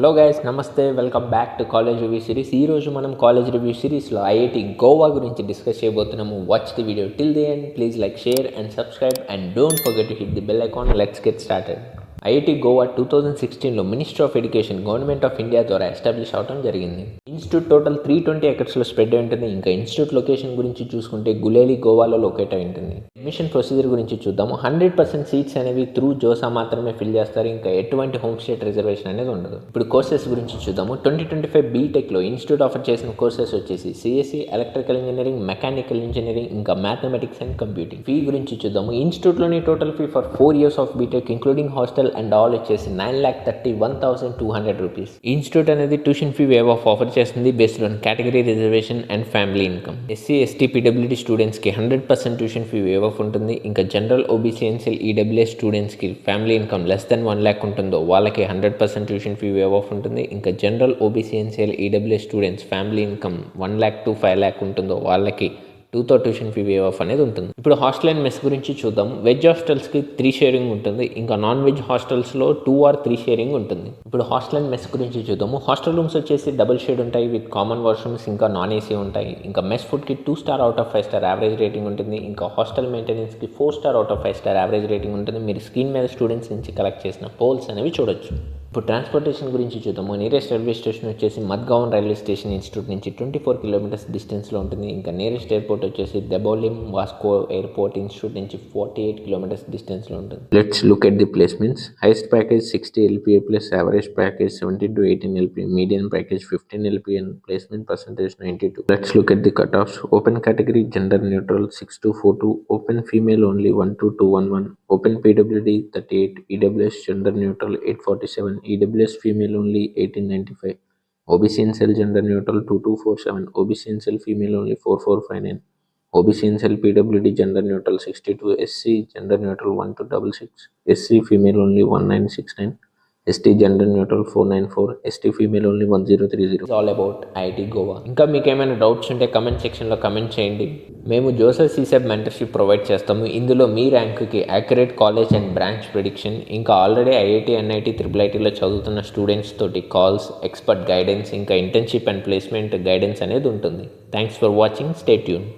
Hello guys, నమస్తే. Welcome back to college review series. ఈరోజు మనం కాలేజ్ రివ్యూ సిరీస్లో ఐఐటి గోవా గురించి డిస్కస్ చేయబోతున్నాము. Watch the video till the end. Please like, share and subscribe and don't forget to hit the bell icon. Let's get started. IIT Goa 2016లో ministry of education, government of India ద్వారా establish అవడం జరిగింది. Institute total 320 ఎకర్స్లో spread అయి ఉంటుంది. ఇంకా institute location గురించి చూసుకుంటే గులేలి, గోవాలో లొకేట్ అయి ఉంటుంది. అడ్మిషన్ ప్రొసీజర్ గురించి చూద్దాము. 100% సీట్స్ అనేవి త్రూ జోసా మాత్రమే ఫిల్ చేస్తారు. ఇంకా ఎటువంటి హోమ్ స్టేట్ రిజర్వేషన్ అనేది ఉండదు. ఇప్పుడు కోర్సెస్ గురించి చూద్దాము. 2025 బీటెక్లో ఇన్స్టిట్యూట్ ఆఫర్ చేసిన కోర్సెస్ వచ్చేసి CSC, electrical engineering, mechanical engineering, ఇంకా మ్యాథమెటిక్స్ అండ్ కంప్యూటింగ్. ఫీ గురించి చూద్దాము. ఇన్స్టిట్యూట్లోని total fee for 4 years of BTech including hostel and all వచ్చేసి 9,31,200 రూపీస్. ఇన్స్టిట్యూట్ అనేది tuition fee waive off offer చేస్తుంది based on category reservation and family income. SC, ST, PWD స్టూడెంట్స్కి 100% tuition fee waive off ఉంటుంది. ఇంకా general, OBC, NCL, EWS స్టూడెంట్స్కి family income less than 1 lakh ఉంటుందో వాళ్ళకి 100% tuition fee waive off ఉంటుంది. ఇంకా general, OBC, NCL, EWS students family income 1 lakh to 5 lakh ఉంటుందో వాళ్ళకి 2తో ట్యూషన్ ఫీ వేవ్ ఆఫ్ అనేది ఉంటుంది. ఇప్పుడు హాస్టల్ అండ్ మెస్ గురించి చూద్దాం. వెజ్ హాస్టల్స్కి 3 షేరింగ్ ఉంటుంది. ఇంకా నాన్ వెజ్ హాస్టల్స్లో 2 or 3 షేరింగ్ ఉంటుంది. ఇప్పుడు హాస్టల్ అండ్ మెస్ గురించి చూద్దాము. హాస్టల్ రూమ్స్ వచ్చేసి డబుల్ షేడ్ ఉంటాయి విత్ కామన్ వాష్రూమ్స్, ఇంకా నాన్ ఏసీ ఉంటాయి. ఇంకా మెస్ ఫుడ్కి 2 star out of 5 star average rating ఉంటుంది. ఇంకా హాస్టల్ మెయింటెనెన్స్కి 4 star out of 5 star average rating ఉంటుంది. మీరు స్క్రీన్ మీద స్టూడెంట్స్ నుంచి కలెక్ట్ చేసిన పోల్స్ అనేవి చూడొచ్చు. ఇప్పుడు ట్రాన్స్పోర్టేషన్ గురించి చూద్దాము. నియరెస్ట్ రైల్వే స్టేషన్ వచ్చేసి మద్గావ్ రైల్వే స్టేషన్ ఇన్స్టిట్యూట్ నుంచి 24 kilometers డిస్టెన్స్లో ఉంటుంది. ఇంకా నియరెస్ట్ ఎయిర్పోర్ట్ వచ్చేసి దెబోలిం వాస్కో ఎయిర్పోర్ట్ ఇన్స్టిట్యూట్ నుంచి 48 kilometers డిస్టెన్స్లో ఉంటుంది. Let's look at the placements. Highest package 60 LPA plus average package 17 to 18 LPA, medium package 15 LPA and placement percentage 92. Let's look at the cut offs. Open category gender neutral 6242, open female only 12211, open PWD 38, EWS gender neutral 847, EWS female only 1895, OBC NCL gender neutral 2247, OBC NCL female only 4459, OBC NCL PWD gender neutral 62, SC gender neutral 1266, SC female only 1969, ST gender neutral 494, ST female only 1030. All about IIT Goa. ఇంకా మీకు ఏమైనా doubts ఉంటే comment సెక్షన్లో comment చేయండి. మేము Joseph సీసెబ్ mentorship provide చేస్తాము. ఇందులో మీ ర్యాంక్కి accurate college and branch prediction, ఇంకా ఆల్రెడీ ఐఐటి, ఎన్ఐటి, IIITలో చదువుతున్న స్టూడెంట్స్ తోటి కాల్స్, ఎక్స్పర్ట్ గైడెన్స్, ఇంకా ఇంటర్న్షిప్ అండ్ ప్లేస్మెంట్ గైడెన్స్ అనేది ఉంటుంది. Thanks for watching. Stay tune.